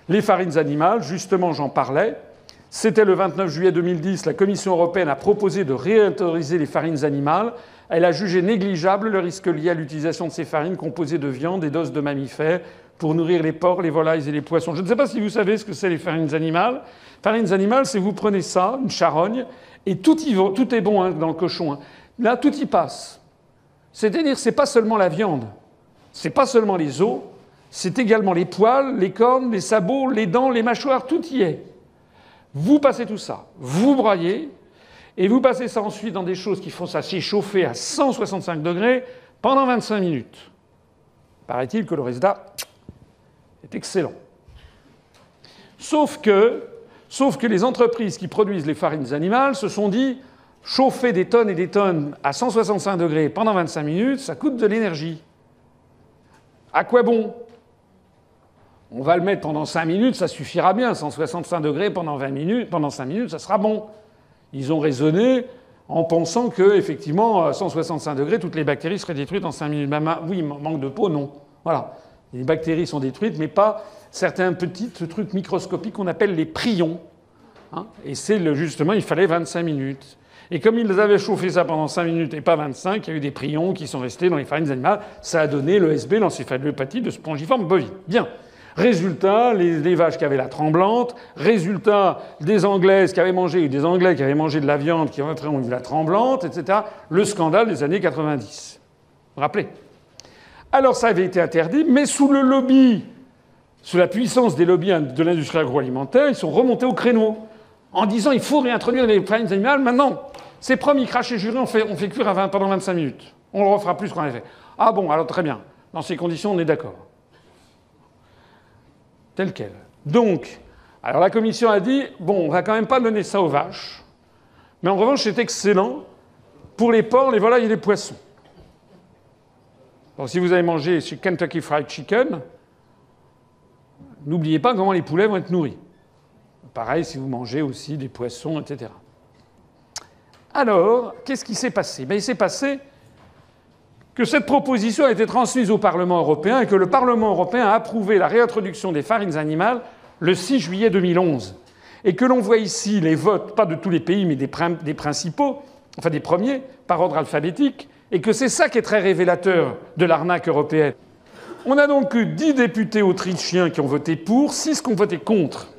Les farines animales, justement, j'en parlais. C'était le 29 juillet 2010, la Commission européenne a proposé de réautoriser les farines animales. Elle a jugé négligeable le risque lié à l'utilisation de ces farines composées de viande et d'os de mammifères pour nourrir les porcs, les volailles et les poissons. Je ne sais pas si vous savez ce que c'est les farines animales. Farines animales, c'est vous prenez ça, une charogne, et tout est bon hein, dans le cochon. Hein. Là, tout y passe. C'est-à-dire, c'est pas seulement la viande, c'est pas seulement les os, c'est également les poils, les cornes, les sabots, les dents, les mâchoires, tout y est. Vous passez tout ça, vous broyez, et vous passez ça ensuite dans des choses qui font ça s'échauffer à 165 degrés pendant 25 minutes. Paraît-il que le résultat est excellent. Sauf que les entreprises qui produisent les farines animales se sont dit chauffer des tonnes et des tonnes à 165 degrés pendant 25 minutes, ça coûte de l'énergie. À quoi bon ? On va le mettre pendant 5 minutes, ça suffira bien. 165 degrés pendant 5 minutes, ça sera bon. Ils ont raisonné en pensant que, effectivement, à 165 degrés, toutes les bactéries seraient détruites en 5 minutes. Oui, manque de peau, non. Voilà. Les bactéries sont détruites, mais pas certains petits trucs microscopiques qu'on appelle les prions. Hein, et c'est justement, il fallait 25 minutes. Et comme ils avaient chauffé ça pendant 5 minutes et pas 25, il y a eu des prions qui sont restés dans les farines animales. Ça a donné l'ESB, l'encéphalopathe de spongiforme bovine. Bien. Résultat, les vaches qui avaient la tremblante. Résultat, des Anglaises qui avaient mangé, ou des Anglais qui avaient mangé de la viande, qui après ont eu la tremblante, etc. Le scandale des années 90. Vous vous rappelez ? Alors ça avait été interdit, mais sous le lobby, sous la puissance des lobbies de l'industrie agroalimentaire, ils sont remontés au créneau en disant il faut réintroduire les farines animales. Maintenant, c'est promis, craché, juré, on fait cuire pendant 25 minutes. On le refera plus qu'on avait fait. Ah bon, alors très bien. Dans ces conditions, on est d'accord. Tel quel. Donc, alors la Commission a dit bon, on va quand même pas donner ça aux vaches, mais en revanche, c'est excellent pour les porcs, les volailles et les poissons. Donc, si vous avez mangé chez Kentucky Fried Chicken, n'oubliez pas comment les poulets vont être nourris. Pareil si vous mangez aussi des poissons, etc. Alors, qu'est-ce qui s'est passé ? Il s'est passé que cette proposition a été transmise au Parlement européen et que le Parlement européen a approuvé la réintroduction des farines animales le 6 juillet 2011. Et que l'on voit ici les votes, pas de tous les pays, mais des principaux, enfin des premiers, par ordre alphabétique, et que c'est ça qui est très révélateur de l'arnaque européenne. On a donc eu 10 députés autrichiens qui ont voté pour, 6 qui ont voté contre.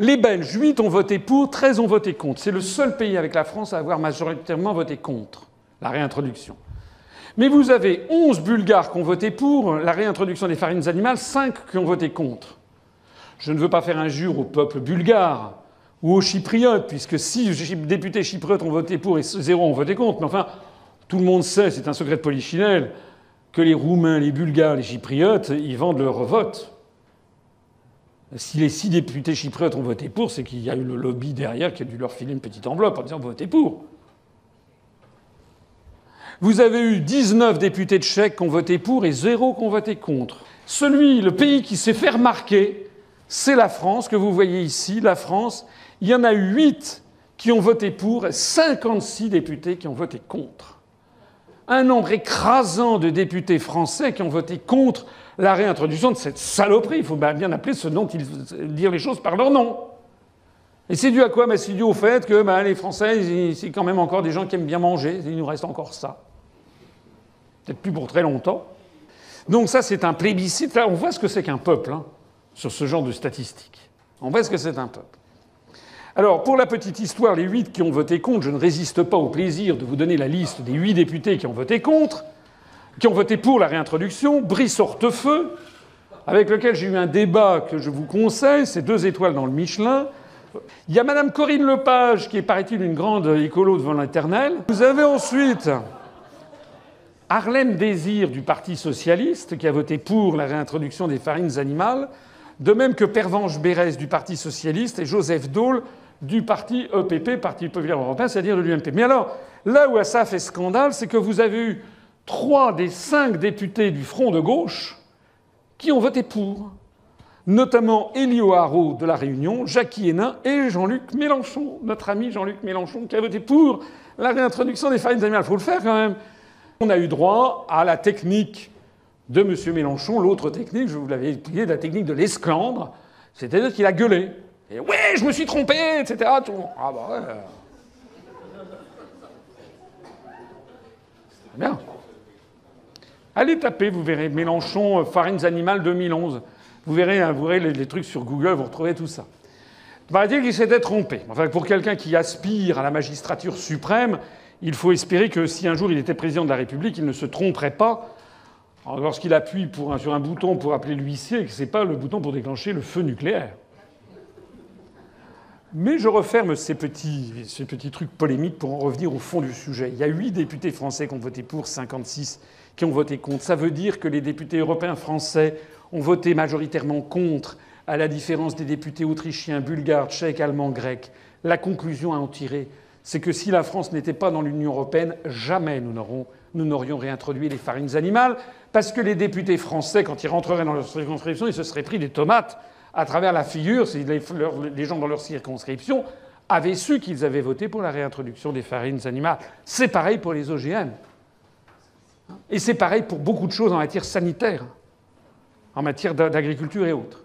Les Belges, 8 ont voté pour, 13 ont voté contre. C'est le seul pays avec la France à avoir majoritairement voté contre la réintroduction. Mais vous avez 11 Bulgares qui ont voté pour la réintroduction des farines animales, 5 qui ont voté contre. Je ne veux pas faire injure au peuple bulgare ou aux Chypriotes, puisque 6 députés chypriotes ont voté pour et 0 ont voté contre. Mais enfin, tout le monde sait, c'est un secret de polichinelle, que les Roumains, les Bulgares, les Chypriotes, ils vendent leur vote. Si les 6 députés chypriotes ont voté pour, c'est qu'il y a eu le lobby derrière qui a dû leur filer une petite enveloppe en disant « votez pour ». Vous avez eu 19 députés tchèques qui ont voté pour et 0 qui ont voté contre. Le pays qui s'est fait remarquer, c'est la France, que vous voyez ici, la France. Il y en a eu 8 qui ont voté pour et 56 députés qui ont voté contre. Un nombre écrasant de députés français qui ont voté contre la réintroduction de cette saloperie. Il faut bien appeler dire les choses par leur nom. Et c'est dû à quoi ? C'est dû au fait que les Français, c'est quand même encore des gens qui aiment bien manger. Il nous reste encore ça. Peut-être plus pour très longtemps. Donc ça, c'est un plébiscite. Là, on voit ce que c'est qu'un peuple, hein, sur ce genre de statistiques. On voit ce que c'est un peuple. Alors, pour la petite histoire, les 8 qui ont voté contre, je ne résiste pas au plaisir de vous donner la liste des 8 députés qui ont voté contre, qui ont voté pour la réintroduction. Brice Hortefeux, avec lequel j'ai eu un débat que je vous conseille, c'est 2 étoiles dans le Michelin. Il y a Madame Corinne Lepage, qui est, paraît-il, une grande écolo devant l'éternel. Vous avez ensuite Harlem Désir du Parti socialiste, qui a voté pour la réintroduction des farines animales, de même que Pervenche Berès du Parti socialiste et Joseph Daul du parti EPP, Parti populaire européen, c'est-à-dire de l'UMP. Mais alors, là où ça fait scandale, c'est que vous avez eu 3 des 5 députés du Front de gauche qui ont voté pour. Notamment Elio Haro de La Réunion, Jackie Hénin et Jean-Luc Mélenchon, notre ami Jean-Luc Mélenchon, qui a voté pour la réintroduction des farines animales. Il faut le faire quand même. On a eu droit à la technique de M. Mélenchon, l'autre technique, je vous l'avais expliqué, la technique de l'esclandre, c'est-à-dire qu'il a gueulé. Et ouais, je me suis trompé, etc. Tout le monde. Ah bah ouais. C'est bien. Allez taper, vous verrez Mélenchon, farines animales 2011. Vous verrez les trucs sur Google, vous retrouvez tout ça. Paraît-il qu'il s'était trompé. Enfin, pour quelqu'un qui aspire à la magistrature suprême, il faut espérer que si un jour il était président de la République, il ne se tromperait pas lorsqu'il appuie sur un bouton pour appeler l'huissier et que c'est pas le bouton pour déclencher le feu nucléaire. Mais je referme ces petits trucs polémiques pour en revenir au fond du sujet. Il y a 8 députés français qui ont voté pour, 56 qui ont voté contre. Ça veut dire que les députés européens français ont voté majoritairement contre, à la différence des députés autrichiens, bulgares, tchèques, allemands, grecs. La conclusion à en tirer, c'est que si la France n'était pas dans l'Union européenne, jamais nous n'aurions réintroduit les farines animales, parce que les députés français, quand ils rentreraient dans leur circonscription, ils se seraient pris des tomates à travers la figure si les gens dans leur circonscription avaient su qu'ils avaient voté pour la réintroduction des farines animales. C'est pareil pour les OGM. Et c'est pareil pour beaucoup de choses en matière sanitaire, en matière d'agriculture et autres.